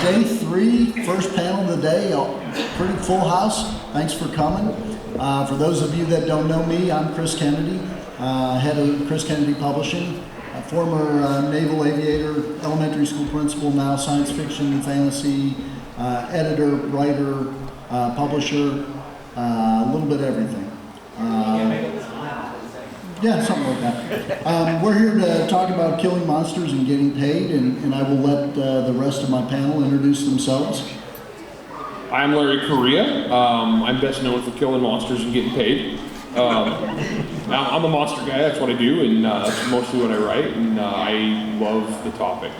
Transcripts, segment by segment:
day 3, first panel of the day, pretty full house. Thanks for coming. For those of you that don't know me, I'm Chris Kennedy, head of Chris Kennedy Publishing, a former naval aviator, elementary school principal, now science fiction and fantasy, editor, writer, publisher, a little bit of everything. Yeah, something like that. We're here to talk about killing monsters and getting paid, and I will let the rest of my panel introduce themselves. I'm Larry Correia. I'm best known for killing monsters and getting paid. I'm a monster guy, that's what I do, and that's mostly what I write, and I love the topic.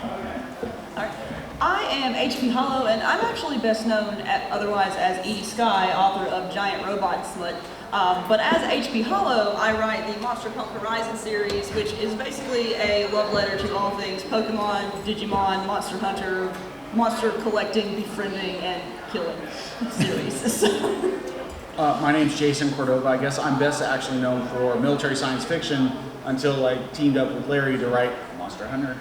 I am HP Holo, and I'm actually best known otherwise as E. Sky, author of Giant Robot Smut. But as HP Holo, I write the Monster Punk Horizon series, which is basically a love letter to all things Pokemon, Digimon, Monster Hunter, monster collecting, befriending, and killing series. My name's Jason Cordova. I guess I'm best actually known for military science fiction until I teamed up with Larry to write Monster Hunter.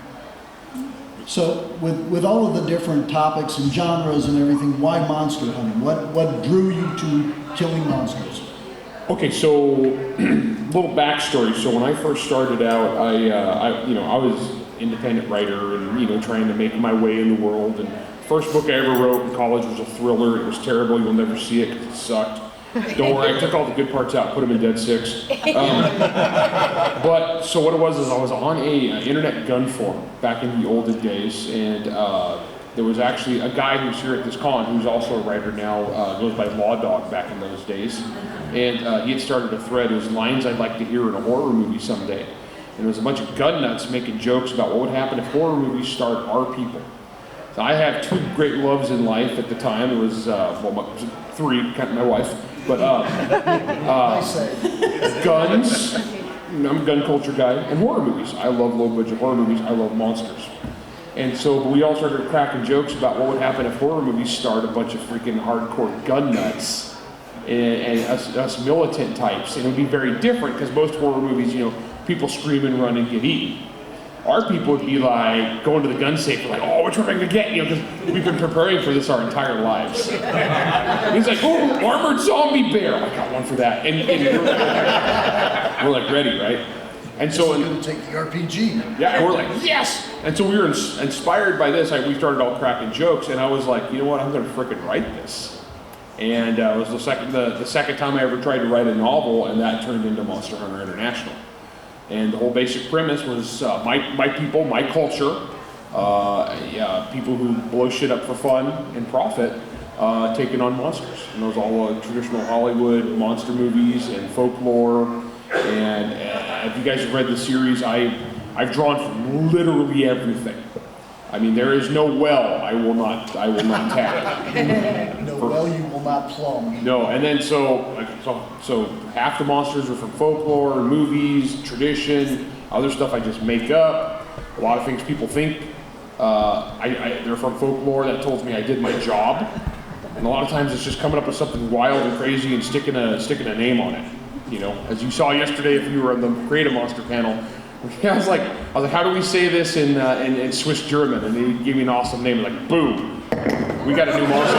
So with all of the different topics and genres and everything, why monster hunting? What drew you to killing monsters? Okay, so little backstory. So when I first started out, I was independent writer and trying to make my way in the world. And first book I ever wrote in college was a thriller. It was terrible. You'll never see it because it sucked. Don't worry, I took all the good parts out, put them in Dead 6. But so what it was is I was on a internet gun forum back in the olden days, and there was actually a guy who's here at this con who's also a writer now, goes by Law Dog back in those days, and he had started a thread. It was lines I'd like to hear in a horror movie someday, and there was a bunch of gun nuts making jokes about what would happen if horror movies starred our people. So I have 2 great loves in life at the time. It was 3, counting my wife. But guns, I'm a gun culture guy, and horror movies. I love low-budget horror movies. I love monsters. And so we all started cracking jokes about what would happen if horror movies starred a bunch of freaking hardcore gun nuts and us militant types. And it would be very different because most horror movies, people scream and run and get eaten. Our people would be like going to the gun safe, like, oh, which one are we gonna get? Because we've been preparing for this our entire lives. And he's like, oh, armored zombie bear. I got one for that. And we're like ready, right? And so we're gonna take the RPG. Yeah, and we're like, yes! And so we were inspired by this. We started all cracking jokes, and I was like, you know what? I'm gonna frickin' write this. And it was the second time I ever tried to write a novel, and that turned into Monster Hunter International. And the whole basic premise was my people, my culture, people who blow shit up for fun and profit, taking on monsters. And those all traditional Hollywood monster movies and folklore. And if you guys have read the series, I've drawn from literally everything. I mean, there is no well I will not tap. Well you will not plumb. No, and then so half the monsters are from folklore, movies, tradition, other stuff I just make up. A lot of things people think they're from folklore. That tells me I did my job. And a lot of times it's just coming up with something wild and crazy and sticking a name on it. As you saw yesterday, if you were on the Create a Monster panel. I was like, how do we say this in Swiss German? And he gave me an awesome name, like, boom, we got a new monster.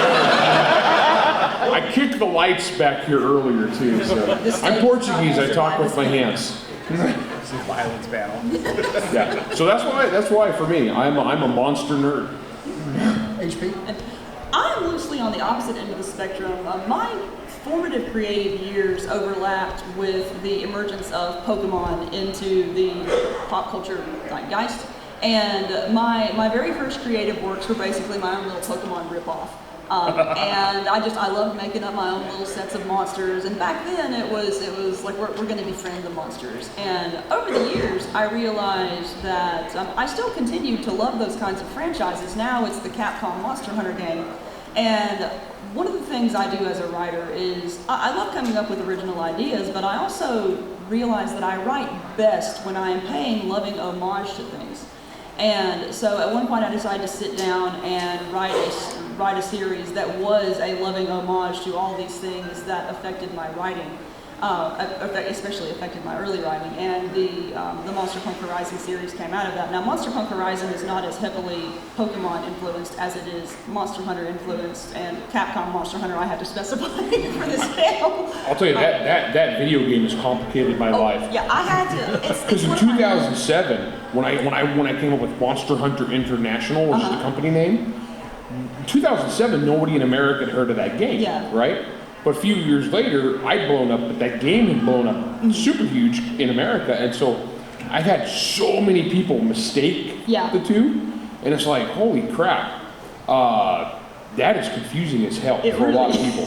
I kicked the lights back here earlier too, so. I'm Portuguese, I talk with my hands. It's a violence panel. Yeah, so that's why for me, I'm a monster nerd. HP? I'm loosely on the opposite end of the spectrum. My formative creative years overlapped with the emergence of Pokemon into the pop culture zeitgeist. And my very first creative works were basically my own little Pokemon ripoff. And I loved making up my own little sets of monsters. And back then it was like we're going to befriend the monsters. And over the years I realized that I still continue to love those kinds of franchises. Now it's the Capcom Monster Hunter game. And one of the things I do as a writer is I love coming up with original ideas, but I also realize that I write best when I am paying loving homage to things. And so at one point I decided to sit down and write a series that was a loving homage to all these things that affected my writing. especially affected my early writing, and the Monster Punk Horizon series came out of that. Now, Monster Punk Horizon is not as heavily Pokemon influenced as it is Monster Hunter influenced, and Capcom Monster Hunter I had to specify for this panel. I'll tell you, that video game has complicated my life. Yeah, I had to. Because in 2007, when I came up with Monster Hunter International, which is the company name, 2007 nobody in America had heard of that game, right? But a few years later, I'd blown up, but that game had blown up super huge in America, and so I've had so many people mistake the two, and it's like, holy crap, that is confusing as hell for a lot of people.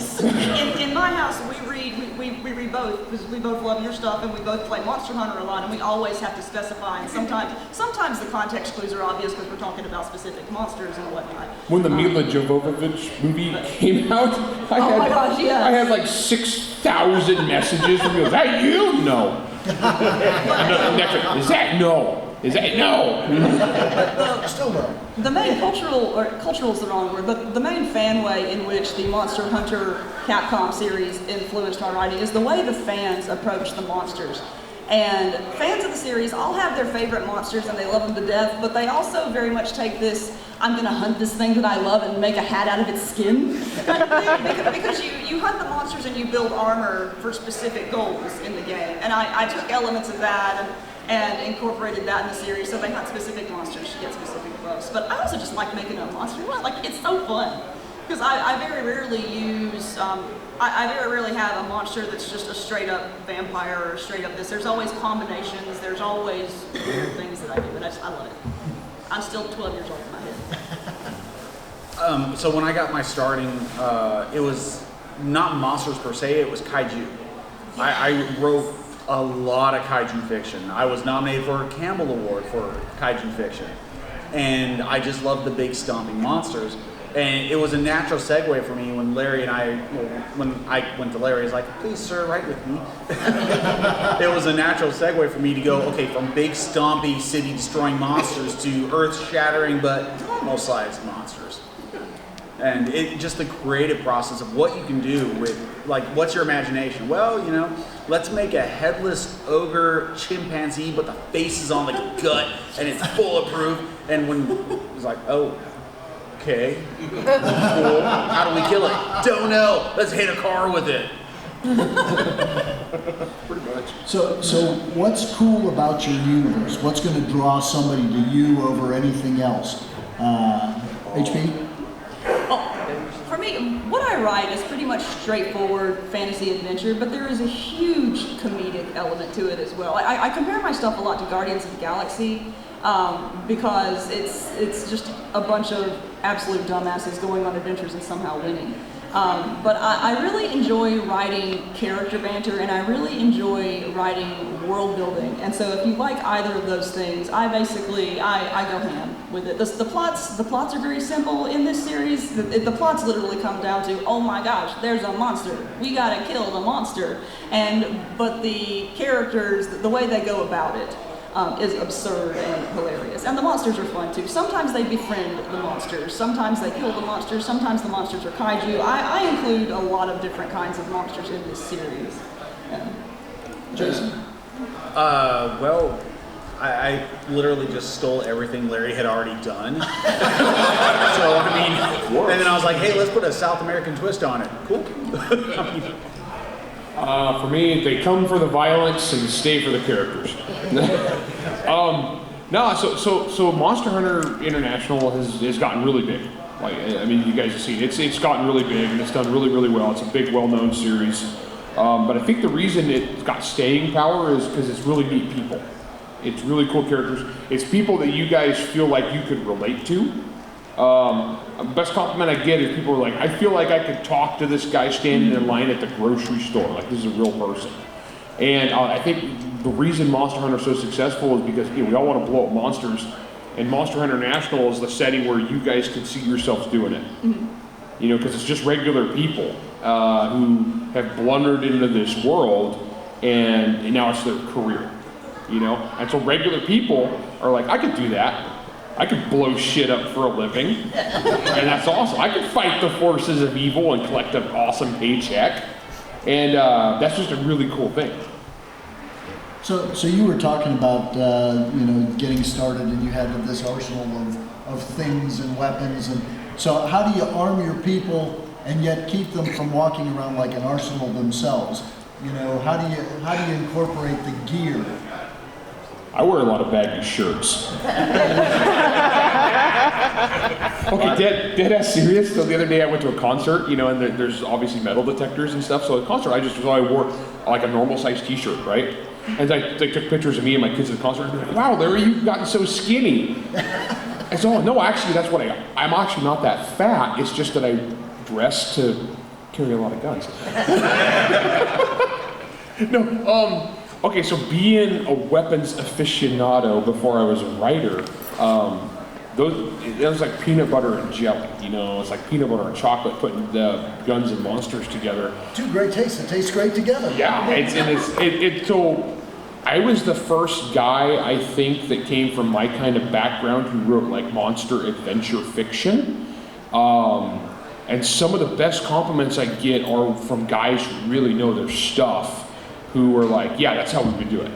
In my house, we read both, because we both love your stuff, and we both play Monster Hunter a lot, and we always have to specify, and sometimes the context clues are obvious because we're talking about specific monsters and whatnot. When the Mila Jovovich movie came out, I had like 6,000 messages from people. Is that you? No. Is that no? Is that no? Still no. The main cultural is the wrong word, but the main fan way in which the Monster Hunter Capcom series influenced my writing is the way the fans approach the monsters. And fans of the series all have their favorite monsters and they love them to death, but they also very much take this, I'm going to hunt this thing that I love and make a hat out of its skin kind of thing. Because you hunt the monsters and you build armor for specific goals in the game. And I took elements of that and incorporated that in the series, so they hunt specific monsters to get specific buffs. But I also just like making up monsters. Like, it's so fun. Because I very rarely use, I very rarely have a monster that's just a straight up vampire or straight up this. There's always combinations, there's always weird things that I do, and I love it. I'm still 12 years old in my head. So when I got my starting, it was not monsters per se, it was kaiju. I wrote a lot of kaiju fiction. I was nominated for a Campbell Award for kaiju fiction. And I just loved the big stomping monsters. And it was a natural segue for me when Larry and when I went to Larry, I was like, please sir, write with me. It was a natural segue for me to go, okay, from big stompy city destroying monsters to earth shattering but normal sized monsters. And it just the creative process of what you can do with, like, what's your imagination? Well, you know, let's make a headless ogre chimpanzee, but the face is on the gut and it's bulletproof. And when it was like, oh, okay, cool. How do we kill it? Don't know. Let's hit a car with it. Pretty much. So what's cool about your universe? What's going to draw somebody to you over anything else? HP? For me, what I write is pretty much straightforward fantasy adventure, but there is a huge comedic element to it as well. I compare my stuff a lot to Guardians of the Galaxy because it's just a bunch of absolute dumbasses going on adventures and somehow winning. But I really enjoy writing character banter, and I really enjoy writing world building. And so if you like either of those things, I go ham with it. The plots are very simple in this series. The plots literally come down to, oh my gosh, there's a monster. We gotta kill the monster. But the characters, the way they go about it, is absurd and hilarious. And the monsters are fun too. Sometimes they befriend the monsters, sometimes they kill the monsters, sometimes the monsters are kaiju. I include a lot of different kinds of monsters in this series. Jason? Well, I literally just stole everything Larry had already done. So, I mean, and then I was like, hey, let's put a South American twist on it. Cool. For me, they come for the violence and stay for the characters. So Monster Hunter International has gotten really big. Like, I mean, you guys have seen it. It's gotten really big and it's done really, really well. It's a big, well-known series. But I think the reason it's got staying power is because it's really neat people. It's really cool characters. It's people that you guys feel like you could relate to. Best compliment I get is people are like, I feel like I could talk to this guy standing in line at the grocery store. Like, this is a real person. And I think the reason Monster Hunter is so successful is because we all want to blow up monsters. And Monster Hunter International is the setting where you guys can see yourselves doing it. Mm-hmm. You know, because it's just regular people who have blundered into this world, and now it's their career. You know, and so regular people are like, I could do that. I could blow shit up for a living, and that's awesome. I could fight the forces of evil and collect an awesome paycheck. And that's just a really cool thing. So you were talking about getting started, and you had this arsenal of things and weapons, and so how do you arm your people and yet keep them from walking around like an arsenal themselves? How do you incorporate the gear? I wear a lot of baggy shirts. Okay, dead ass serious. So the other day I went to a concert, and there's obviously metal detectors and stuff. So at the concert, I wore like a normal size T-shirt, right? And they took pictures of me and my kids at the concert. And they're like, "Wow, Larry, you've gotten so skinny." I said, "Oh no, actually, that's what I'm actually not that fat. It's just that I dress to carry a lot of guns." No, okay, so being a weapons aficionado before I was a writer, it was like peanut butter and jelly, it's like peanut butter and chocolate putting the guns and monsters together. Two great tastes that taste great together. Yeah, so I was the first guy, I think, that came from my kind of background who wrote like monster adventure fiction. And some of the best compliments I get are from guys who really know their stuff, who are like, "Yeah, that's how we would do it,"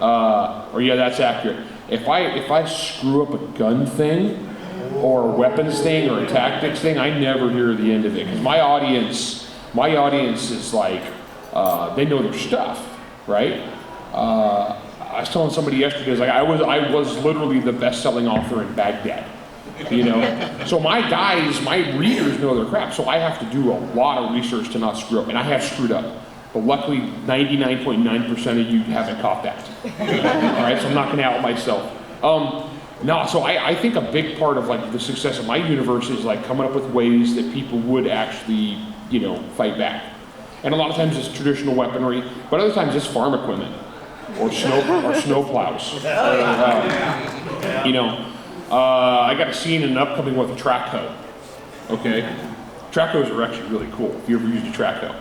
or "Yeah, that's accurate." If I screw up a gun thing, or a weapons thing, or a tactics thing, I never hear the end of it, because my audience is like, they know their stuff, right? I was telling somebody yesterday, I was literally the best-selling author in Baghdad. So my readers know their crap, so I have to do a lot of research to not screw up, and I have screwed up. But luckily, 99.9% of you haven't caught that. All right, so I'm not going to out myself. So I think a big part of like the success of my universe is like coming up with ways that people would actually, fight back. And a lot of times it's traditional weaponry, but other times it's farm equipment or snow plows. I got a scene in an upcoming with a track hoe. Okay, track hoes are actually really cool if you ever used a track hoe.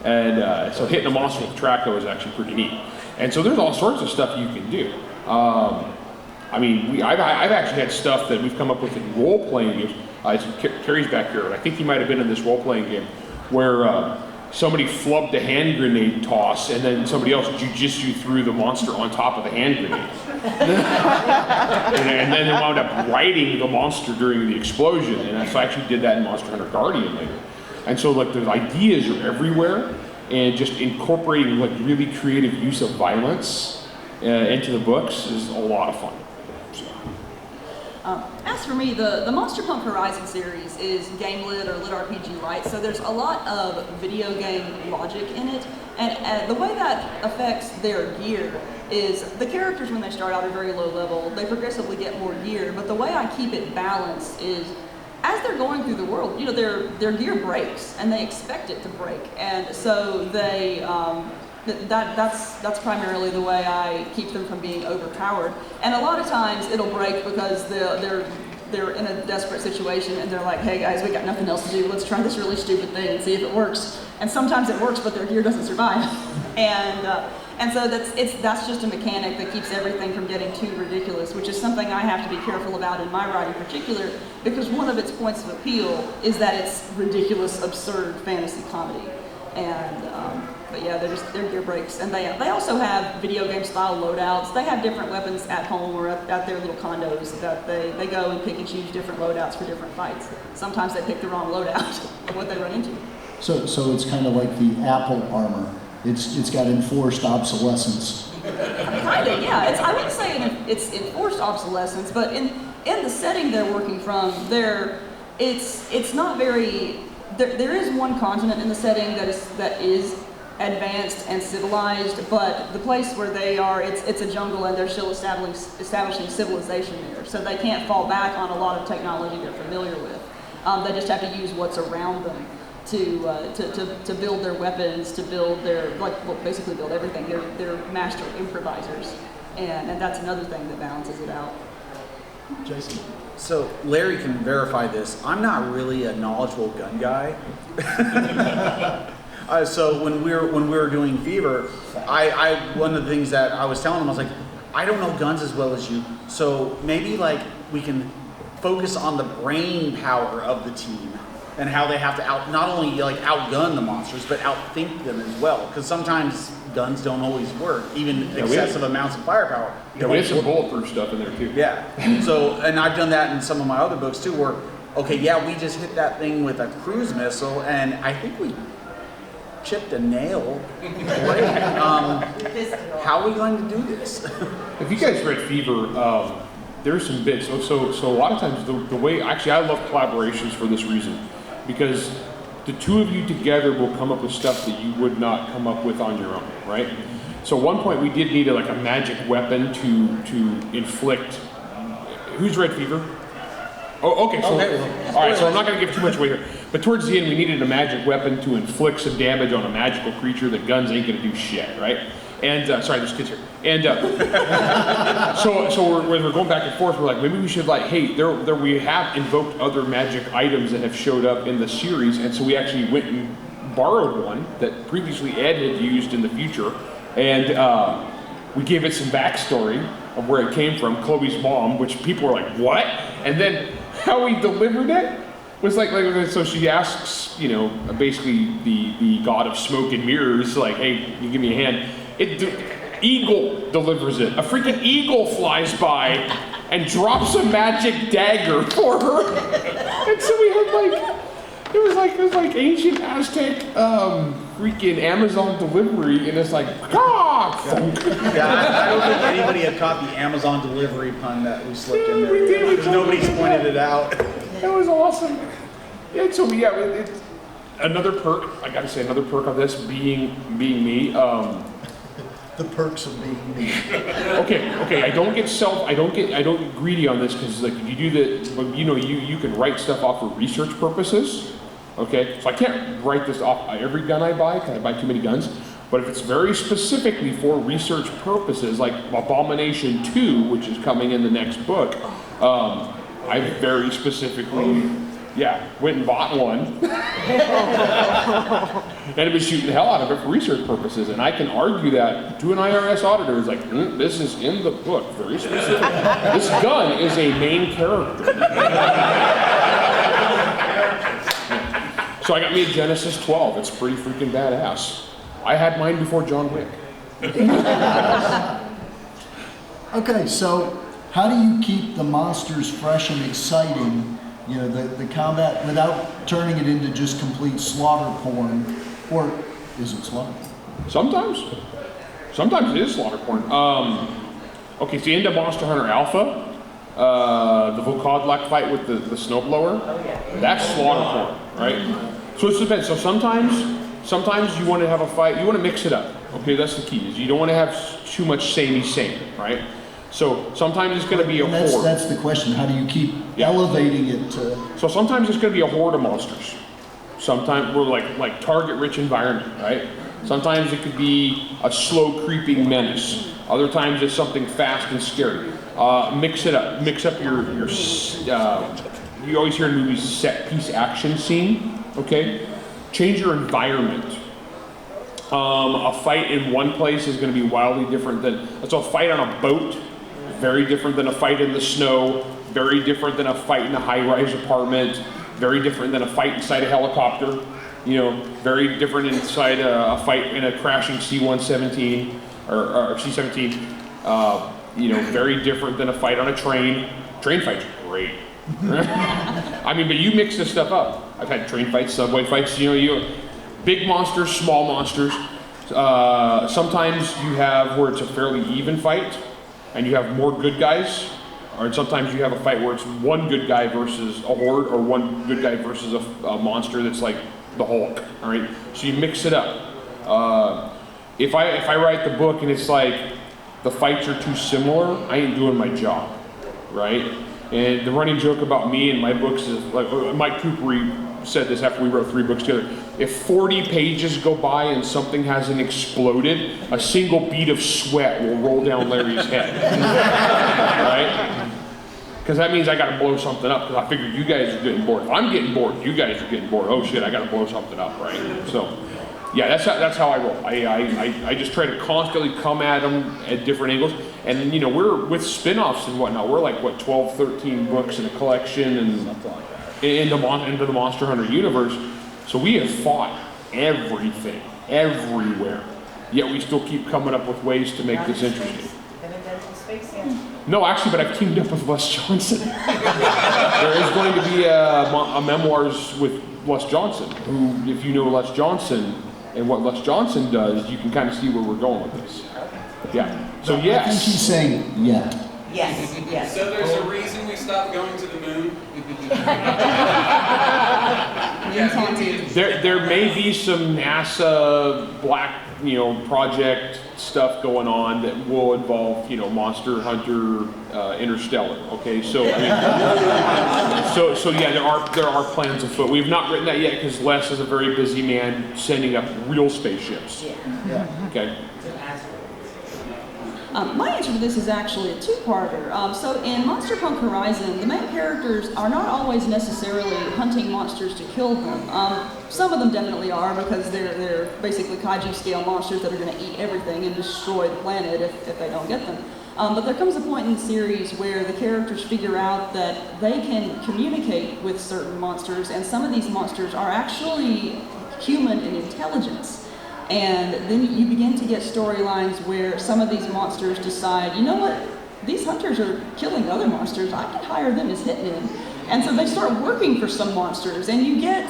And so hitting a monster with a track hoe is actually pretty neat. And so there's all sorts of stuff you can do. I've actually had stuff that we've come up with in role-playing games. Carrie's back here, and I think he might have been in this role-playing game where somebody flubbed a hand grenade toss, and then somebody else jujitsu threw the monster on top of the hand grenade. and then they wound up riding the monster during the explosion. And so I actually did that in Monster Hunter Guardian later. And so like the ideas are everywhere, and just incorporating like really creative use of violence into the books is a lot of fun. As for me, the Monster Punk Horizon series is game lit or lit RPG light, so there's a lot of video game logic in it, and the way that affects their gear is the characters when they start out are very low level, they progressively get more gear, but the way I keep it balanced is as they're going through the world, their gear breaks, and they expect it to break, and so they that's primarily the way I keep them from being overpowered. And a lot of times it'll break because they're in a desperate situation and they're like, "Hey guys, we got nothing else to do. Let's try this really stupid thing and see if it works." And sometimes it works, but their gear doesn't survive. And so that's just a mechanic that keeps everything from getting too ridiculous, which is something I have to be careful about in my writing in particular, because one of its points of appeal is that it's ridiculous, absurd fantasy comedy. And but yeah, their gear breaks, and they also have video game style loadouts. They have different weapons at home or at their little condos that they go and pick and choose different loadouts for different fights. Sometimes they pick the wrong loadout of what they run into. So it's kind of like the Apple armor. It's got enforced obsolescence. Kind of, yeah. I wouldn't say it's enforced obsolescence, but in the setting they're working from, it's not very. There is one continent in the setting that is advanced and civilized, but the place where they are, it's a jungle, and they're still establishing civilization there. So they can't fall back on a lot of technology they're familiar with. They just have to use what's around them to build their weapons, to build basically build everything. They're master improvisers, and that's another thing that balances it out. Jason? So Larry can verify this. I'm not really a knowledgeable gun guy. So when we were doing Fever, one of the things that I was telling him, I was like, I don't know guns as well as you, so maybe like we can focus on the brain power of the team and how they have to not only like outgun the monsters, but outthink them as well. Because sometimes guns don't always work, even excessive amounts of firepower. Yeah, we have some bulletproof stuff in there too. Yeah. So, and I've done that in some of my other books too, where, okay, yeah, we just hit that thing with a cruise missile, and I think we chipped a nail. How are we going to do this? If you guys read Fever, there's some bits. So a lot of times the way, actually I love collaborations for this reason, because the two of you together will come up with stuff that you would not come up with on your own, right? So at one point we did need a magic weapon to inflict. Who's read Fever? Oh, okay. So, okay. All right. So I'm not going to give too much away here. But towards the end, we needed a magic weapon to inflict some damage on a magical creature that guns ain't going to do shit, right? And sorry, there's kids here. And so we're going back and forth. We're like, maybe we should hey, we have invoked other magic items that have showed up in the series, and so we actually went and borrowed one that previously Ed had used in the future, and we gave it some backstory of where it came from, Chloe's mom, which people were like, what? And then how we delivered it was so she asks, basically the god of smoke and mirrors, hey, you give me a hand. Eagle delivers it. A freaking eagle flies by and drops a magic dagger for her. And so we had it was like ancient Aztec freaking Amazon delivery, and it's funk. Yeah, I don't think anybody had caught the Amazon delivery pun that we slipped in there. We did. Because nobody's pointed it out. That was awesome. Yeah, so it's another perk. I gotta say, another perk of this being me. The perks of being me. Okay. I don't get greedy on this, because you do you can write stuff off for research purposes. Okay, so I can't write this off every gun I buy, because I buy too many guns. But if it's very specifically for research purposes, like Abomination 2, which is coming in the next book, I very specifically, went and bought one. And it was shooting the hell out of it for research purposes. And I can argue that to an IRS auditor, is this is in the book, very specific. This gun is a main character. So I got me a Genesis 12. It's pretty freaking badass. I had mine before John Wick. Okay, so how do you keep the monsters fresh and exciting, the combat, without turning it into just complete slaughter porn? Or is it slaughter porn? Sometimes it is slaughter porn. Okay, so into Monster Hunter Alpha, the Volkodlak fight with the snowblower, that's slaughter porn, right? So it depends. So sometimes you want to have a fight, you want to mix it up. Okay, that's the key, is you don't want to have too much samey, right? So sometimes it's going to be a horde. That's the question. How do you keep elevating it to? So sometimes it's going to be a horde of monsters. Sometimes we're like target-rich environment, right? Sometimes it could be a slow creeping menace. Other times it's something fast and scary. Mix it up. Mix up your you always hear in movies set piece action scene. Okay, change your environment. A fight in one place is going to be wildly different than a fight on a boat. Very different than a fight in the snow. Very different than a fight in a high-rise apartment. Very different than a fight inside a helicopter. Very different inside a fight in a crashing C-117 or C-17. Very different than a fight on a train. Train fights are great. But you mix this stuff up. I've had train fights, subway fights. Big monsters, small monsters. Sometimes you have where it's a fairly even fight, and you have more good guys. Or sometimes you have a fight where it's one good guy versus a horde, or one good guy versus a monster that's like the Hulk. All right, so you mix it up. If I write the book and it's the fights are too similar, I ain't doing my job, right? And the running joke about me and my books is Mike Cooper said this after we wrote 3 books together. If 40 pages go by and something hasn't exploded, a single bead of sweat will roll down Larry's head, right? Because that means I got to blow something up, because I figure you guys are getting bored. If I'm getting bored, you guys are getting bored. Oh shit, I got to blow something up, right? So, yeah, that's how I roll. I just try to constantly come at them at different angles. And we're with spin-offs and whatnot. We're 12, 13 books in a collection, and into the Monster Hunter universe. So we have fought everything, everywhere. Yet we still keep coming up with ways to make this interesting. No, actually, but I've teamed up with Les Johnson. There is going to be a memoirs with Les Johnson, who, if you know Les Johnson and what Les Johnson does, you can kind of see where we're going with this. Yeah. So yes. I think he's saying yeah. Yes, yes. So there's a reason we stopped going to the moon? There may be some NASA black, project stuff going on that will involve, Monster Hunter, Interstellar. Okay, so so yeah, there are plans afoot. We've not written that yet because Les is a very busy man sending up real spaceships. Yeah. Okay. My answer to this is actually a two-parter. So in Monster Punk Horizon, the main characters are not always necessarily hunting monsters to kill them. Some of them definitely are because they're basically kaiju-scale monsters that are going to eat everything and destroy the planet if they don't get them. But there comes a point in the series where the characters figure out that they can communicate with certain monsters, and some of these monsters are actually human in intelligence. And then you begin to get storylines where some of these monsters decide, you know what, these hunters are killing other monsters, I can hire them as hitmen. And so they start working for some monsters, and you get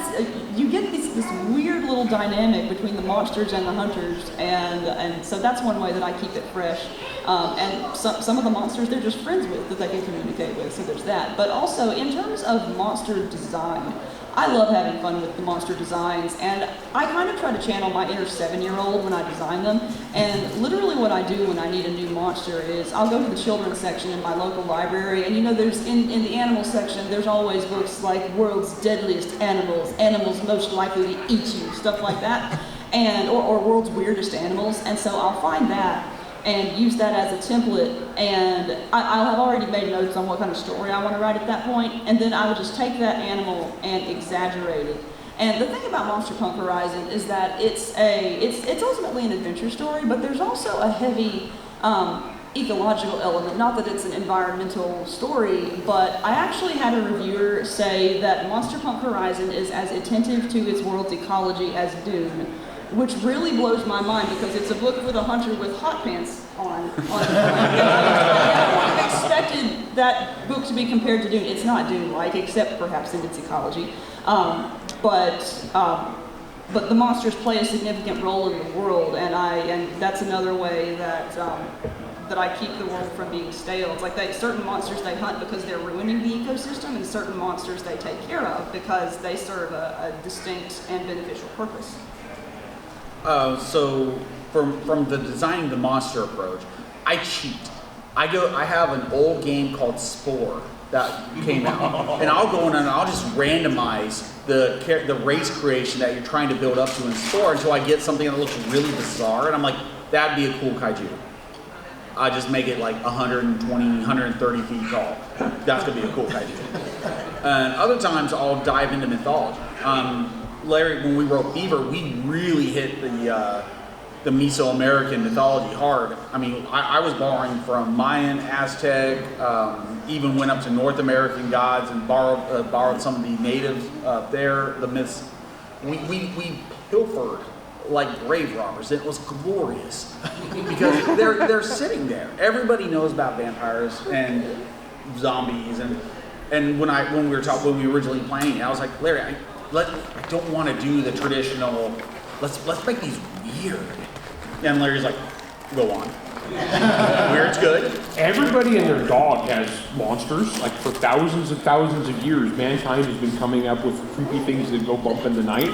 this weird little dynamic between the monsters and the hunters, and so that's one way that I keep it fresh. And some of the monsters they're just friends with that they can communicate with, so there's that. But also, in terms of monster design, I love having fun with the monster designs, and I kind of try to channel my inner 7-year-old when I design them. And literally what I do when I need a new monster is I'll go to the children's section in my local library, and there's in the animal section, there's always books like World's Deadliest Animals, Animals Most Likely to Eat You, stuff like that, or World's Weirdest Animals. And so I'll find that and use that as a template, and I'll have already made notes on what kind of story I want to write at that point, and then I would just take that animal and exaggerate it. And the thing about Monster Punk Horizon is that it's ultimately an adventure story, but there's also a heavy ecological element. Not that it's an environmental story, but I actually had a reviewer say that Monster Punk Horizon is as attentive to its world's ecology as Dune, which really blows my mind because it's a book with a hunter with hot pants on the front. I expected that book to be compared to Dune. It's not Dune-like, except perhaps in its ecology. But the monsters play a significant role in the world, and that's another way that I keep the world from being stale. It's like certain monsters they hunt because they're ruining the ecosystem, and certain monsters they take care of because they serve a distinct and beneficial purpose. So from the designing the monster approach, I cheat. I have an old game called Spore that came out, and I'll go in and I'll just randomize the race creation that you're trying to build up to in Spore until I get something that looks really bizarre, and I'm like, that'd be a cool kaiju. I just make it like 120, 130 feet tall. That's gonna be a cool kaiju. And other times I'll dive into mythology. Larry, when we wrote Beaver, we really hit the Mesoamerican mythology hard. I mean, I was borrowing from Mayan, Aztec, even went up to North American gods and borrowed some of the native the myths. We pilfered like grave robbers. It was glorious because they're sitting there. Everybody knows about vampires and zombies, and when we were originally playing, I was like, Larry, I don't want to do the traditional. Let's make these weird. And Larry's like, go on. Weird's good. Everybody and their dog has monsters. Like for thousands and thousands of years, mankind has been coming up with creepy things that go bump in the night.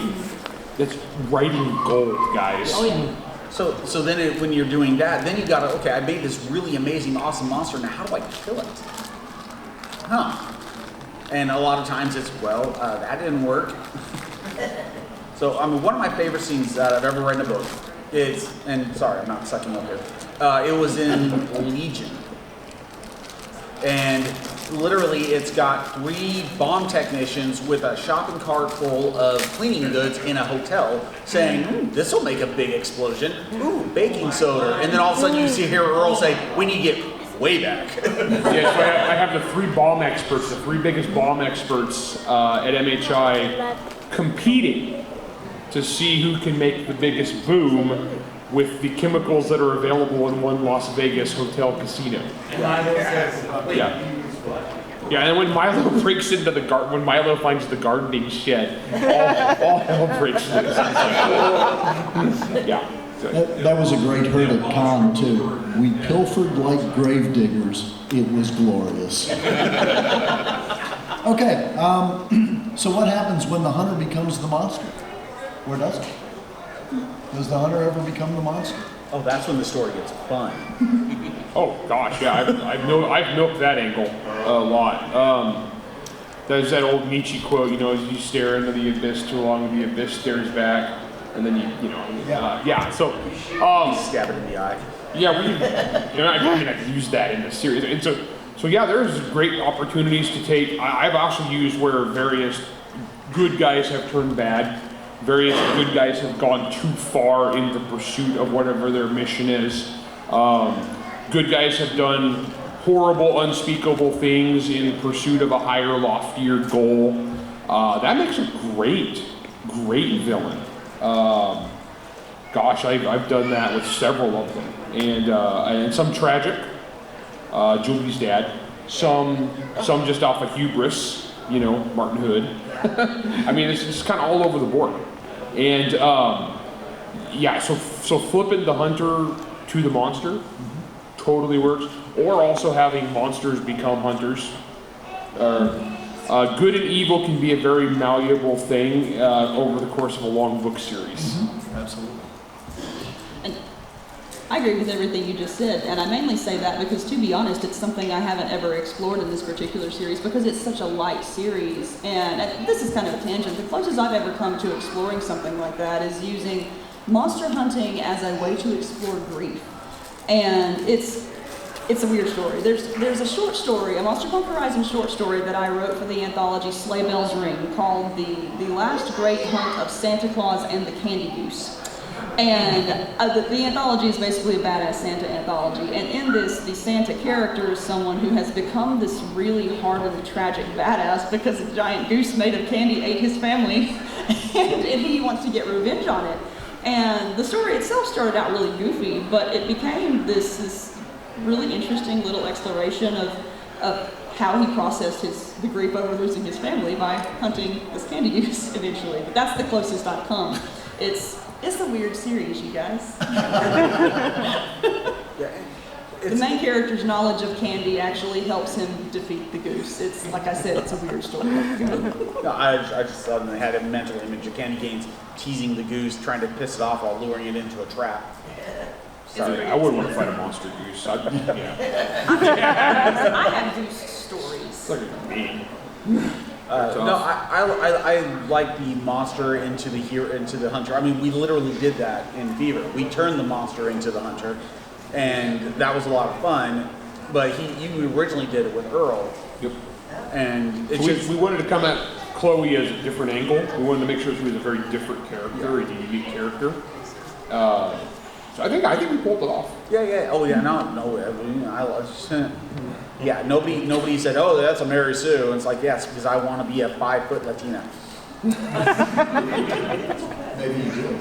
That's writing gold, guys. Oh yeah. So then when you're doing that, then you gotta, okay, I made this really amazing, awesome monster. Now how do I kill it? And a lot of times it's, that didn't work. So, I mean, one of my favorite scenes that I've ever read in a book is, and sorry, I'm not sucking up here. It was in Legion. And literally it's got 3 bomb technicians with a shopping cart full of cleaning goods in a hotel saying, this will make a big explosion. Ooh, baking soda. And then all of a sudden you see here Earl say, we need to get way back. Yeah, so I have the three bomb experts, the three biggest bomb experts at MHI competing to see who can make the biggest boom with the chemicals that are available in one Las Vegas hotel casino. Yeah. Yeah, and when Milo breaks into the when Milo finds the gardening shed, all hell breaks loose. Yeah. That was a great herd at Con too. We pilfered like gravediggers. It was glorious. Okay, so what happens when the hunter becomes the monster? Or does it? Does the hunter ever become the monster? Oh, that's when the story gets fun. Oh gosh, yeah, I've milked that angle a lot. There's that old Nietzsche quote, as you stare into the abyss too long, the abyss stares back, and then yeah. So, Stab it in the eye. yeah, I've used that in the series, and so yeah, there's great opportunities to take. I've also used where various good guys have turned bad. Various good guys have gone too far in the pursuit of whatever their mission is. Good guys have done horrible, unspeakable things in pursuit of a higher, loftier goal. That makes a great villain. Gosh, I've done that with several of them, and some tragic. Julie's dad. Some just off of hubris. Martin Hood. I mean, it's kind of all over the board. And yeah, so flipping the hunter to the monster totally works. Or also having monsters become hunters. Good and evil can be a very malleable thing over the course of a long book series. Absolutely. And I agree with everything you just said, and I mainly say that because, to be honest, it's something I haven't ever explored in this particular series because it's such a light series. And this is kind of a tangent. The closest I've ever come to exploring something like that is using monster hunting as a way to explore grief. And it's a weird story. There's a short story, a Monster Hunter Horizon short story that I wrote for the anthology Sleigh Bells Ring called The Last Great Hunt of Santa Claus and the Candy Goose. And the anthology is basically a badass Santa anthology. And in this, the Santa character is someone who has become this really hardened, tragic badass because a giant goose made of candy ate his family, and he wants to get revenge on it. And the story itself started out really goofy, but it became this really interesting little exploration of how he processed the grief over losing his family by hunting this candy goose eventually. But that's the closest I've come. It's a weird series, you guys. The main character's knowledge of candy actually helps him defeat the goose. It's, like I said, it's a weird story. No, I just suddenly had a mental image of candy canes teasing the goose, trying to piss it off while luring it into a trap. Sorry, I wouldn't want to fight a monster goose. I have goose stories. Look at me. No, I like the monster into the hunter. I mean, we literally did that in Fever. We turned the monster into the hunter, and that was a lot of fun. But you originally did it with Earl. Yep. And We wanted to come at Chloe as a different angle. We wanted to make sure she was a very different character, a unique character. So I think we pulled it off. Yeah. Oh yeah, no. Yeah, nobody said, oh, that's a Mary Sue. And it's like, yes, because I want to be a 5-foot Latina. Maybe you do.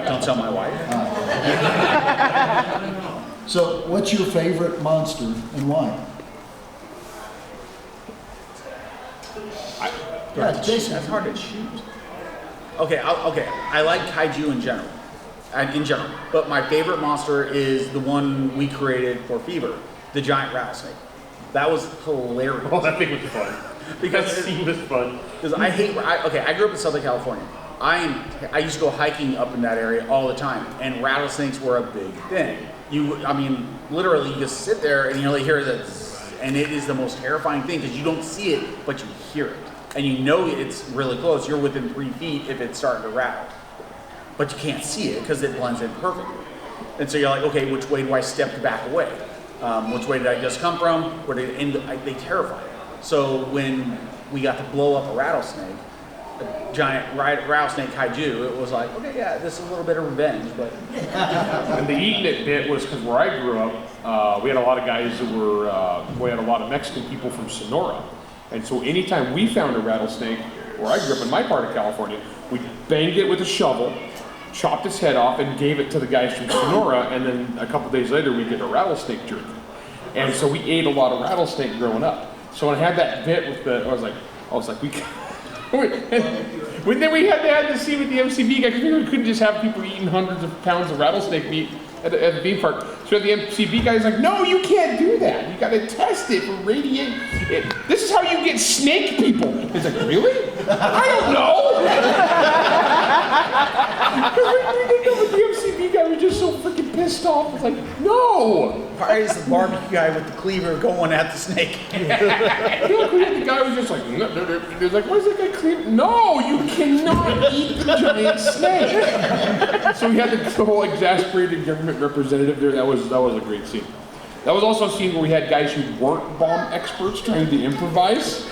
Don't tell my wife. So, what's your favorite monster and why? Jason, that's hard to choose. Okay. I like kaiju in general. But my favorite monster is the one we created for Fever, the giant rattlesnake. That was hilarious. Oh, that thing was fun. That scene was fun. Because I grew up in Southern California. I used to go hiking up in that area all the time, and rattlesnakes were a big thing. Literally, you just sit there and you hear this, and it is the most terrifying thing because you don't see it, but you hear it, and you know it's really close. You're within 3 feet if it's starting to rattle. But you can't see it because it blends in perfectly. And so you're like, okay, which way do I step to back away? Which way did I just come from? They terrify me. So when we got to blow up a rattlesnake, a giant rattlesnake kaiju, it was like, okay, yeah, this is a little bit of revenge, but... And the eating it bit was because where I grew up, we had a lot of guys that were, we had a lot of Mexican people from Sonora. And so anytime we found a rattlesnake, where I grew up in my part of California, we banged it with a shovel, chopped its head off, and gave it to the guys from Sonora, and then a couple days later we did a rattlesnake jerky. And so we ate a lot of rattlesnake growing up. So when I had that bit with the, I was like, we then we had to see with the MCB guy, because we couldn't just have people eating hundreds of pounds of rattlesnake meat at the theme park. So the MCB guy's like, no, you can't do that. You gotta test it for radiation. This is how you get snake people. He's like, really? I don't know. The MCB guy was just so freaking pissed off. I was like, no. Why is the barbecue guy with the cleaver going at the snake? The guy was just like, no. He was like, why is that guy cleaving? No, you cannot eat the giant snake. So we had the whole exasperated government representative there. That was a great scene. That was also a scene where we had guys who weren't bomb experts trying to improvise.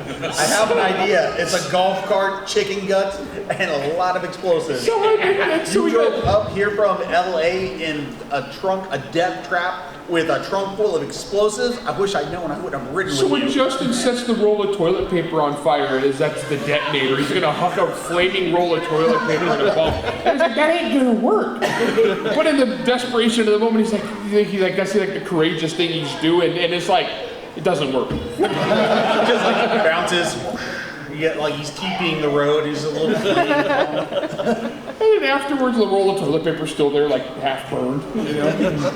I have an idea. It's a golf cart, chicken guts, and a lot of explosives. You drove up here from LA in a death trap with a trunk full of explosives. I wish I'd known. I would have ridden So with when you. Justin sets the roll of toilet paper on fire, that's the detonator. He's gonna huck a flaming roll of toilet paper in a bomb. I was like, that ain't gonna work. But in the desperation of the moment, that's like the courageous thing he's doing, and it's like, it doesn't work. Just like bounces. You get like he's keeping the road. He's a little. And then afterwards, the roll of toilet paper's still there, like half burned. You know?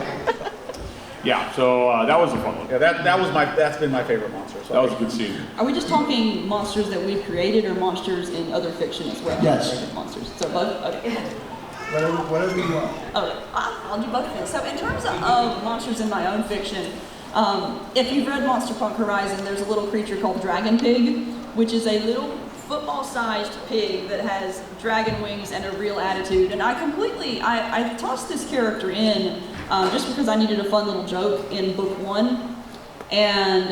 Yeah. So that was a fun one. Yeah, that's been my favorite monster. So That was a good scene. Are we just talking monsters that we've created or monsters in other fiction as well? Yes. Created monsters. So both? Okay. Whatever you want. Okay, I'll do both things. So in terms of monsters in my own fiction, if you've read Monster Punk Horizon, there's a little creature called Dragon Pig, which is a little football-sized pig that has dragon wings and a real attitude. And I tossed this character in just because I needed a fun little joke in book 1, and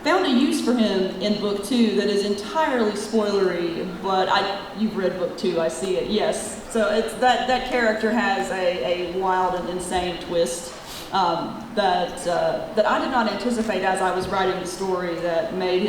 found a use for him in book 2 that is entirely spoilery, but you've read book 2, I see it, yes. So it's that character has a wild and insane twist that I did not anticipate as I was writing the story that made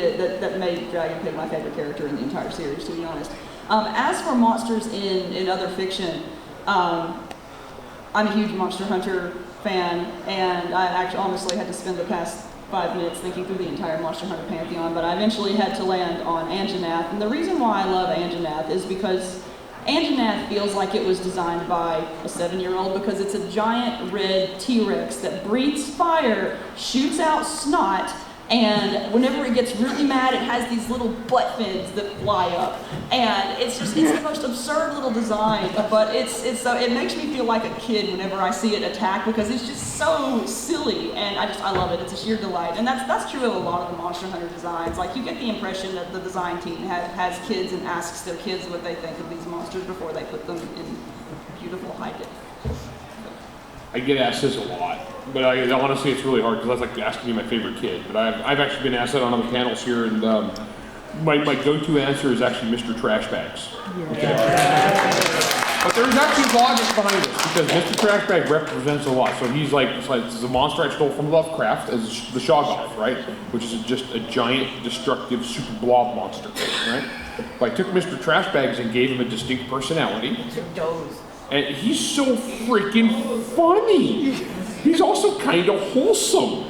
Dragon Pig my favorite character in the entire series, to be honest. As for monsters in other fiction, I'm a huge Monster Hunter fan, and I actually honestly had to spend the past 5 minutes thinking through the entire Monster Hunter pantheon, but I eventually had to land on Anjanath. And the reason why I love Anjanath is because Anjanath feels like it was designed by a 7-year-old, because it's a giant red T-Rex that breathes fire, shoots out snot, and whenever it gets really mad, it has these little butt fins that fly up. And it's the most absurd little design, but it makes me feel like a kid whenever I see it attack, because it's just so silly, and I love it. It's a sheer delight. And that's true of a lot of the Monster Hunter designs. Like, you get the impression that the design team has kids and asks their kids what they think of these monsters before they put them in beautiful high-def. I get asked this a lot, but honestly, it's really hard because that's like asking me my favorite kid. But I've actually been asked that on other panels here, and my go-to answer is actually Mr. Trashbags. Okay. But there's actually logic behind this, because Mr. Trashbag represents a lot. So he's like, it's a monster I stole from Lovecraft as the Shoggoth, right? Which is just a giant, destructive, super blob monster, right? But I took Mr. Trashbags and gave him a distinct personality. And he's so freaking funny. He's also kind of wholesome,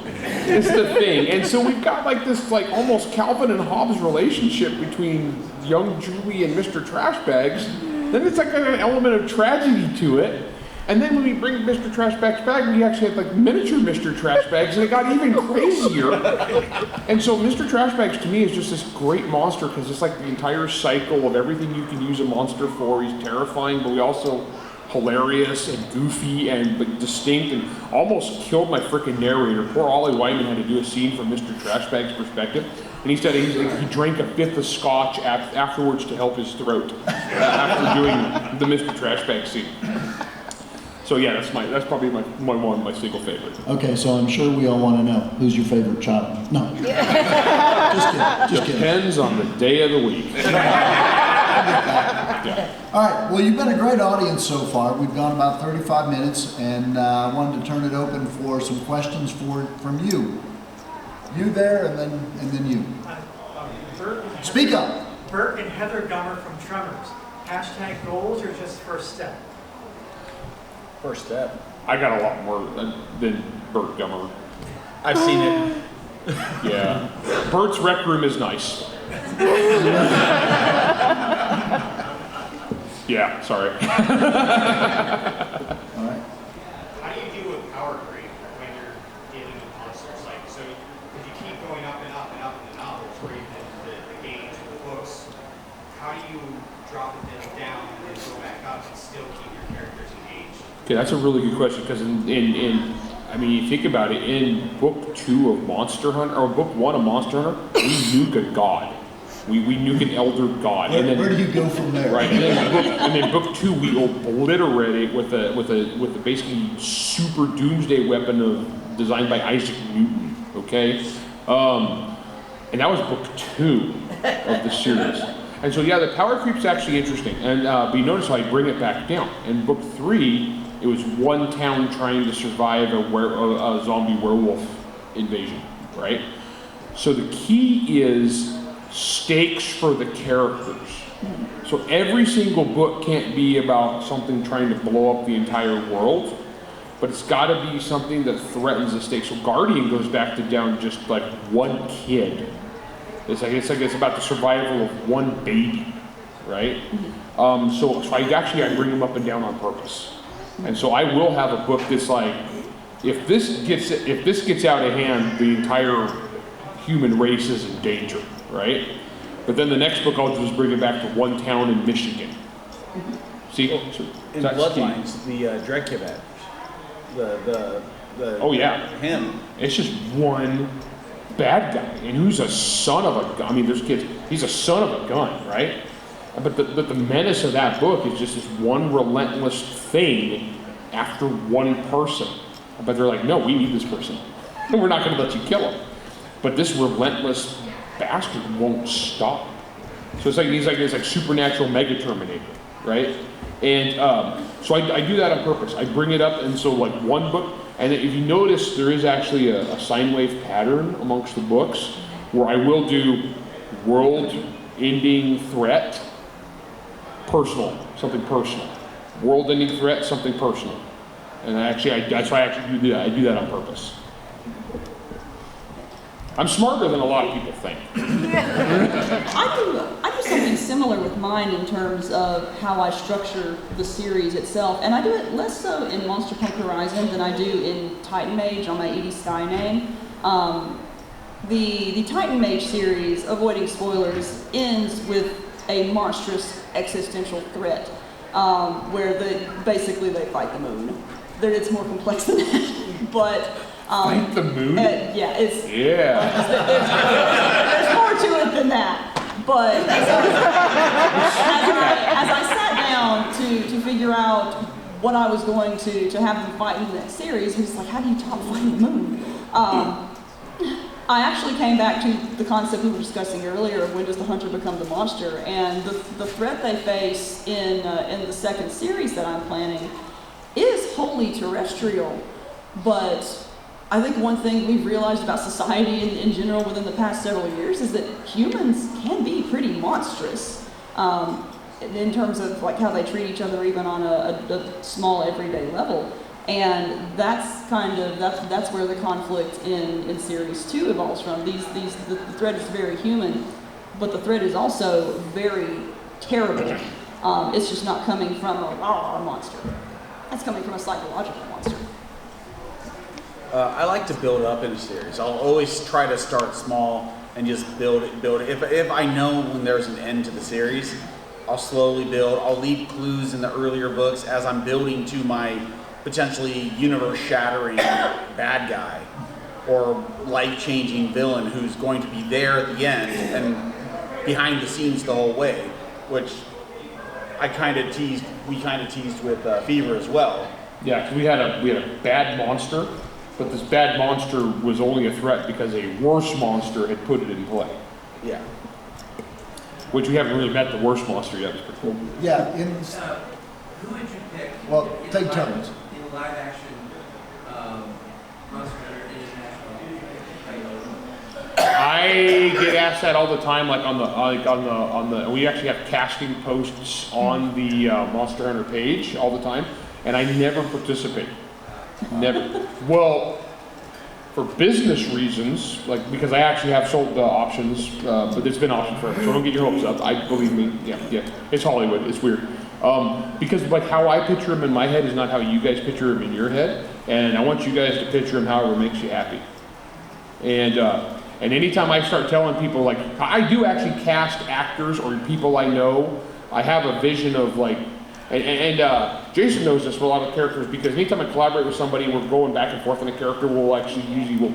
is the thing. And so we've got like this like almost Calvin and Hobbes relationship between young Julie and Mr. Trashbags. Then it's like an element of tragedy to it. And then when we bring Mr. Trashbags back, we actually had like miniature Mr. Trashbags, and it got even crazier. And so Mr. Trashbags to me is just this great monster, because it's like the entire cycle of everything you can use a monster for. He's terrifying, but we also hilarious and goofy and distinct, and almost killed my freaking narrator. Poor Ollie Wyman had to do a scene from Mr. Trashbag's perspective, and he said he drank a fifth of scotch afterwards to help his throat after doing the Mr. Trashbag scene. So yeah, that's probably my single favorite. Okay, so I'm sure we all want to know, who's your favorite child? No. Just kidding. Depends on the day of the week. Yeah. All right, well, you've been a great audience so far. We've gone about 35 minutes, and I wanted to turn it open for some questions from you. You there, and then you. Speak up. Bert and Heather Gummer from Tremors. Hashtag goals or just first step? First step. I got a lot more than Bert Gummer. I've seen it. Yeah. Bert's rec room is nice. Yeah, sorry. All right. How do you deal with power creep when you're dealing with monsters? Like, so if you keep going up and up and up in the novels or even the games or the books, how do you drop it down and then go back up and still keep your characters engaged? Okay, that's a really good question because I mean, you think about it, in book 2 of Monster Hunter, or book 1 of Monster Hunter, we nuke a god. We nuke an elder god. Where do you go from there? Right, and then book 2 we obliterate it with a basically super doomsday weapon designed by Isaac Newton. Okay, and that was book 2 of the series. And so yeah, the power creep's actually interesting. And but you notice how I bring it back down. In book 3, it was one town trying to survive a zombie werewolf invasion, right? So the key is stakes for the characters. So every single book can't be about something trying to blow up the entire world, but it's got to be something that threatens the stakes. So Guardian goes back to down just like one kid. It's about the survival of one baby, right? So I bring them up and down on purpose. And so I will have a book that's like, if this gets out of hand, the entire human race is in danger, right? But then the next book I'll just bring it back to one town in Michigan. See, so In that's Bloodlines, the Drekkivet, the oh yeah, him. it's just one bad guy, and who's a son of a gun. I mean, there's kids. He's a son of a gun, right? But the menace of that book is just this one relentless thing after one person. But they're like, no, we need this person, and we're not going to let you kill him. But this relentless bastard won't stop. So he's like supernatural Mega Terminator, right? And so I do that on purpose. I bring it up, and so like one book, and if you notice, there is actually a sine wave pattern amongst the books where I will do world-ending threat, personal, something personal. World-ending threat, something personal. And that's why I actually do that. I do that on purpose. I'm smarter than a lot of people think. I do something similar with mine in terms of how I structure the series itself, and I do it less so in Monster Punk Horizon than I do in Titan Mage on my Edie Sky name. The Titan Mage series, avoiding spoilers, ends with a monstrous existential threat, where they fight the moon. It's more complex than that, but Fight the moon? yeah, it's there's more to it than that. But as I sat down to figure out what I was going to have them fight in the next series, it was like, how do you top fighting the moon? I actually came back to the concept we were discussing earlier of when does the hunter become the monster, and the threat they face in the second series that I'm planning is wholly terrestrial, but I think one thing we've realized about society in general within the past several years is that humans can be pretty monstrous in terms of like how they treat each other even on a small everyday level. And that's where the conflict in series 2 evolves from. The threat is very human, but the threat is also very terrible. It's just not coming from a monster. It's coming from a psychological monster. I like to build up in a series. I'll always try to start small and just build it. If I know when there's an end to the series, I'll slowly build. I'll leave clues in the earlier books as I'm building to my potentially universe-shattering bad guy or life-changing villain who's going to be there at the end and behind the scenes the whole way, which we kind of teased with Fever as well. Yeah, 'cause we had a bad monster, but this bad monster was only a threat because a worse monster had put it in play. Yeah. which we haven't really met the worst monster yet. It's pretty cool. Yeah, Who would you pick? well, in take live- turns. In live action, Monster Hunter International, who would you pick? I get asked that all the time, like on the. We actually have casting posts on the Monster Hunter page all the time, and I never participate. Never. Well, for business reasons, like because I actually have sold the options, but it's been option forever, so don't get your hopes up. I believe me, yeah, it's Hollywood. It's weird. Because like how I picture him in my head is not how you guys picture him in your head, and I want you guys to picture him however makes you happy. And anytime I start telling people, like, I do actually cast actors or people I know, I have a vision of like, and Jason knows this for a lot of characters, because anytime I collaborate with somebody, we're going back and forth on a character, we'll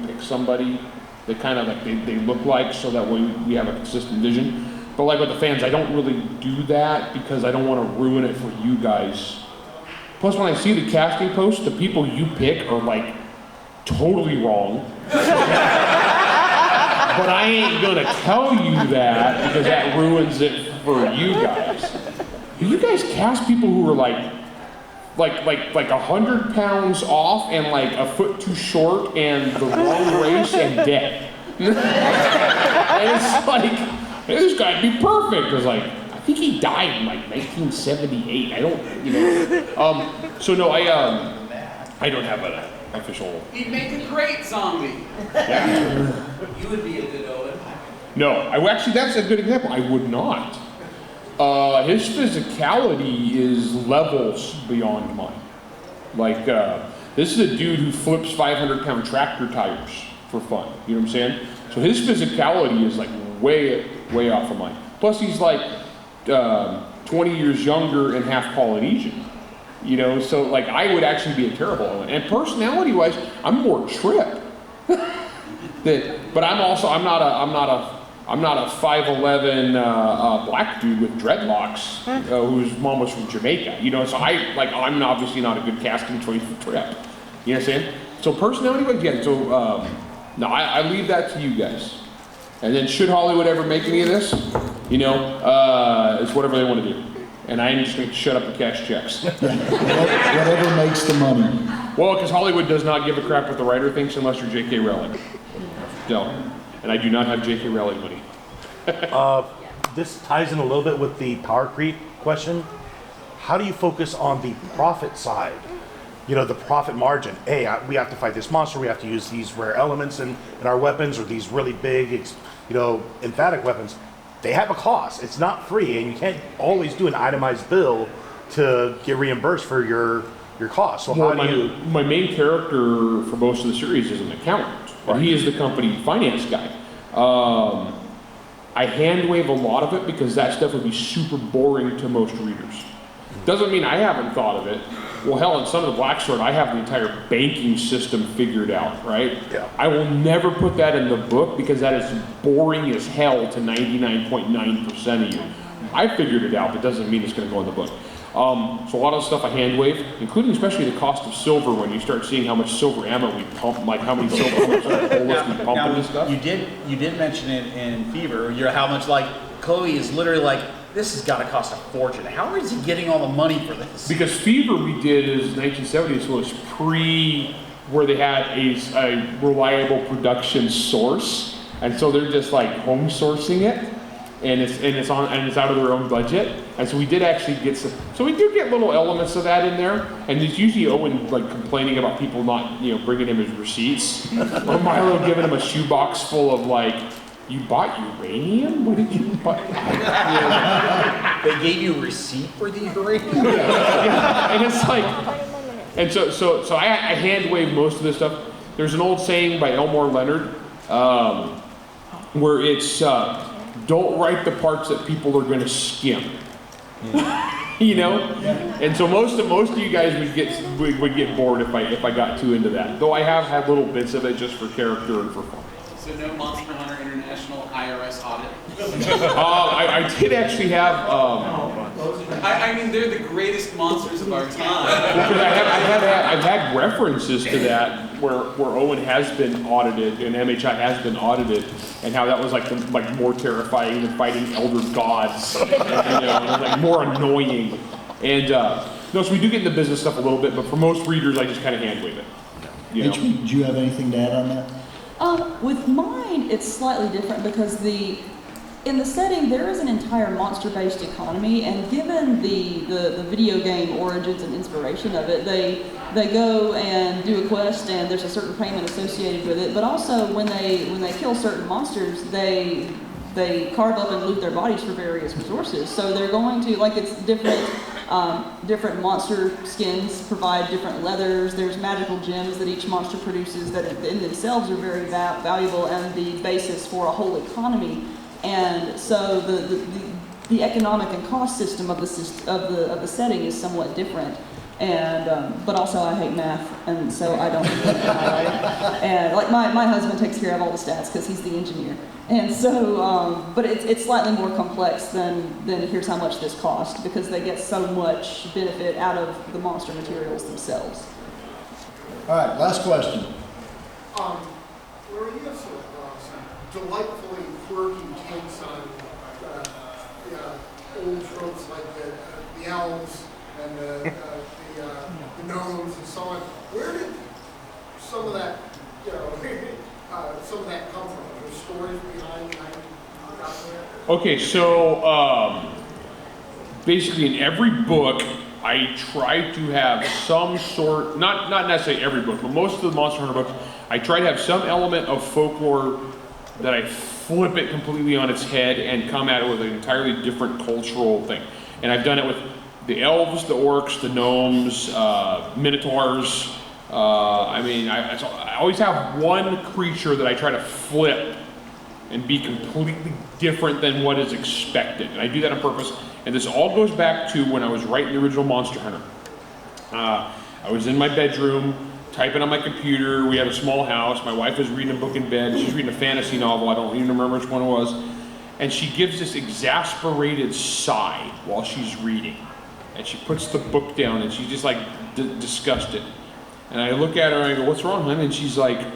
pick somebody that kind of like they look like, so that way we have a consistent vision. But like with the fans, I don't really do that because I don't want to ruin it for you guys. Plus, when I see the casting posts, the people you pick are like totally wrong. But I ain't gonna tell you that because that ruins it for you guys. You guys cast people who are like 100 pounds off and like a foot too short and the wrong race and dead. And it's like, this guy'd be perfect. It's like, I think he died in like 1978. I don't, So no, I don't have an official. He'd make a great zombie. Yeah. You would be a good Owen. No, actually that's a good example. I would not. His physicality is levels beyond mine. Like, this is a dude who flips 500-pound tractor tires for fun. You know what I'm saying? So his physicality is like way off of mine. Plus he's like 20 years younger and half Polynesian. You know, so like I would actually be a terrible Owen. And personality-wise, I'm more Trip. But I'm not a 5'11" black dude with dreadlocks whose mom was from Jamaica. You know, so I'm obviously not a good casting choice for Trip. You know what I'm saying? So personality-wise, yeah. So no, I leave that to you guys. And then should Hollywood ever make any of this, you know, it's whatever they want to do. And I'm just going to shut up and cash checks. Whatever makes the money. Well, because Hollywood does not give a crap what the writer thinks unless you're J.K. Rowling. No. And I do not have J.K. Rowling money. This ties in a little bit with the power creep question. How do you focus on the profit side? You know, the profit margin. Hey, we have to fight this monster. We have to use these rare elements in our weapons, or these really big, emphatic weapons. They have a cost. It's not free, and you can't always do an itemized bill to get reimbursed for your costs. So my main character for most of the series is an accountant. Right. He is the company finance guy. I hand wave a lot of it because that stuff would be super boring to most readers. Doesn't mean I haven't thought of it. Well, hell, in Son of the Black Sword, I have the entire banking system figured out, right? Yeah. I will never put that in the book because that is boring as hell to 99.9% of you. I figured it out, but doesn't mean it's going to go in the book. So a lot of the stuff I hand wave, including especially the cost of silver when you start seeing how much silver ammo we pump, like how many silver bullets we pump into stuff. You did mention it in Fever, how much like Chloe is literally like, this has got to cost a fortune. How is he getting all the money for this? Because Fever we did is 1970s, so it's pre where they had a reliable production source, and so they're just like home sourcing it, and it's out of their own budget. And so we did actually get some. So we do get little elements of that in there, and it's usually Owen like complaining about people not bringing him his receipts, or Milo giving him a shoebox full of like. You bought uranium? What did you buy? They gave you a receipt for the uranium? Yeah. And it's like, and so I hand wave most of this stuff. There's an old saying by Elmore Leonard where it's don't write the parts that people are going to skim. And so most of you guys would get bored if I got too into that. Though I have had little bits of it just for character and for fun. So no Monster Hunter International IRS audit? I did actually have, I mean, they're the greatest monsters of our time. Because I've had references to that where Owen has been audited and MHI has been audited, and how that was like more terrifying than fighting elder gods, and, and like more annoying. And no, so we do get into business stuff a little bit, but for most readers, I just kind of hand wave it. You know? HP, do you have anything to add on that? With mine, it's slightly different because in the setting, there is an entire monster-based economy, and given the video game origins and inspiration of it, they go and do a quest, and there's a certain payment associated with it. But also, when they kill certain monsters, they carve up and loot their bodies for various resources. So they're going to, like, it's different. Different monster skins provide different leathers. There's magical gems that each monster produces that in themselves are very valuable and the basis for a whole economy. And so the economic and cost system of the setting is somewhat different. And but also I hate math, and so I don't. And like my husband takes care of all the stats because he's the engineer. And so, but it's slightly more complex than here's how much this cost, because they get so much benefit out of the monster materials themselves. All right, last question. Where you have some delightfully quirky takes on old tropes like the elves and the gnomes and so on. Where did some of that, some of that come from? Are there stories behind how you got there? Okay, so basically in every book, I try to have some sort, not necessarily every book, but most of the Monster Hunter books, I try to have some element of folklore that I flip it completely on its head and come at it with an entirely different cultural thing. And I've done it with the elves, the orcs, the gnomes, minotaurs. I always have one creature that I try to flip and be completely different than what is expected. And I do that on purpose. And this all goes back to when I was writing the original Monster Hunter. I was in my bedroom, typing on my computer. We had a small house. My wife was reading a book in bed. She's reading a fantasy novel. I don't even remember which one it was. And she gives this exasperated sigh while she's reading. And she puts the book down and she's just like disgusted. And I look at her and I go, "What's wrong, hon?" And she's like,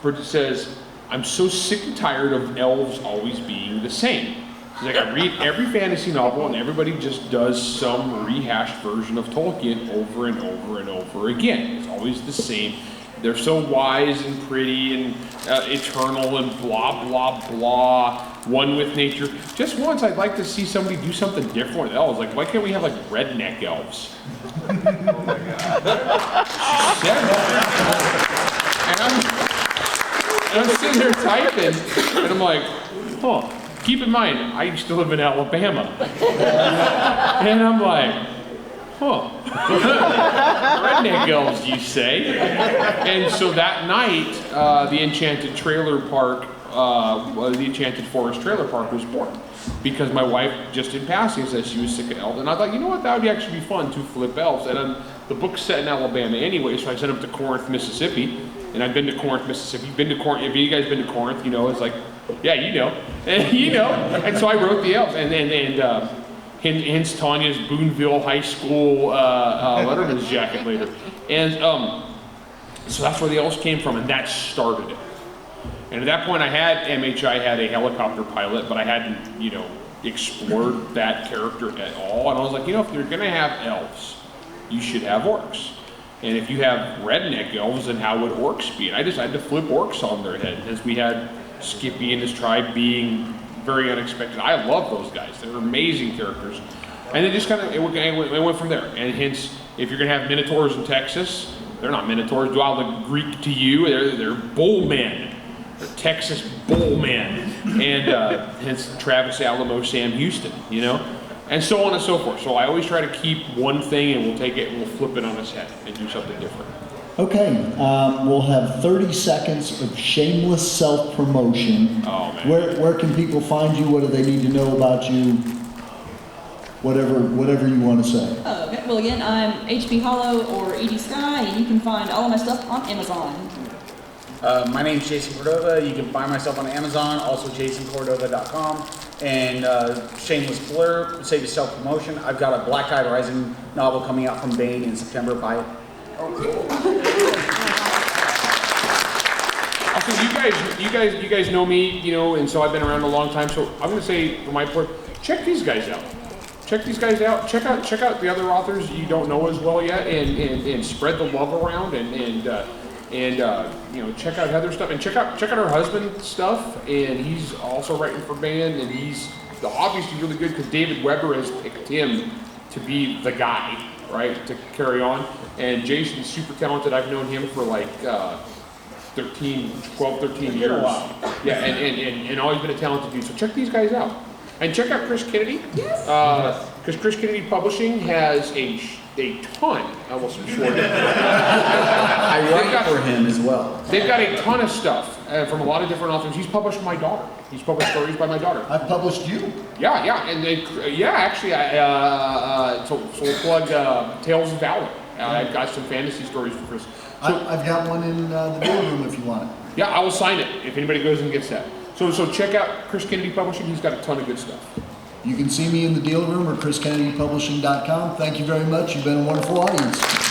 Bridget says, "I'm so sick and tired of elves always being the same." She's like, "I read every fantasy novel and everybody just does some rehashed version of Tolkien over and over and over again. It's always the same. They're so wise and pretty and eternal and blah, blah, blah, one with nature. Just once I'd like to see somebody do something different with elves. Like, why can't we have like redneck elves?" Oh my God. She said that. And I'm sitting there typing and I'm like, huh. Keep in mind, I used to live in Alabama. And I'm like, huh. Redneck elves, you say? And so that night, the Enchanted Trailer Park, the Enchanted Forest Trailer Park was born. Because my wife, just in passing, said she was sick of elves. And I thought, you know what, that would actually be fun to flip elves. And the book's set in Alabama anyway, so I sent them to Corinth, Mississippi. And I've been to Corinth, Mississippi. You've been to Corinth, if you guys been to Corinth, you know, it's like, yeah, you know. And you know. And so I wrote the elves. And hence Tanya's Boonville High School Letterman's jacket later. And so that's where the elves came from, and that started it. And at that point, MHI had a helicopter pilot, but I hadn't, explored that character at all. And I was like, if you're gonna have elves, you should have orcs. And if you have redneck elves, then how would orcs be? And I decided to flip orcs on their head, as we had Skippy and his tribe being very unexpected. I love those guys. They're amazing characters. And it just kind of, it went from there. And hence, if you're gonna have minotaurs in Texas, they're not minotaurs. Do I look Greek to you? They're bullmen. They're Texas bullmen. And hence Travis Alamo, Sam Houston, and so on and so forth. So I always try to keep one thing and we'll take it and we'll flip it on its head and do something different. Okay, we'll have 30 seconds of shameless self-promotion. Oh, man. Where can people find you? What do they need to know about you? Whatever you want to say. Oh, okay. Well, again, I'm HP Holo or ED Sky, and you can find all of my stuff on Amazon. My name's Jason Cordova. You can find myself on Amazon, also jasoncordova.com. And shameless blurb, save yourself promotion. I've got a Black Tide Rising novel coming out from Bain in September. Buy it. Also, you guys know me, you know, and so I've been around a long time. So I'm going to say, for my part, check these guys out. Check these guys out. Check out the other authors you don't know as well yet, and spread the love around, and you know, check out Heather's stuff, and check out her husband's stuff. And he's also writing for band, and he's obviously really good because David Weber has picked him to be the guy, right, to carry on. And Jason's super talented. I've known him for like 12, 13 years. Yeah, and always been a talented dude. So check these guys out. And check out Chris Kennedy. Because Chris Kennedy Publishing has a ton, I almost short. I write for him as well. They've got a ton of stuff from a lot of different authors. He's published my daughter. He's published stories by my daughter. I've published you. Yeah, and actually, so we'll plug Tales of Valor. I've got some fantasy stories for Chris. So, I've got one in the dealer room if you want it. yeah, I will sign it if anybody goes and gets that. So check out Chris Kennedy Publishing. He's got a ton of good stuff. You can see me in the dealer room or chriskennedypublishing.com. Thank you very much. You've been a wonderful audience.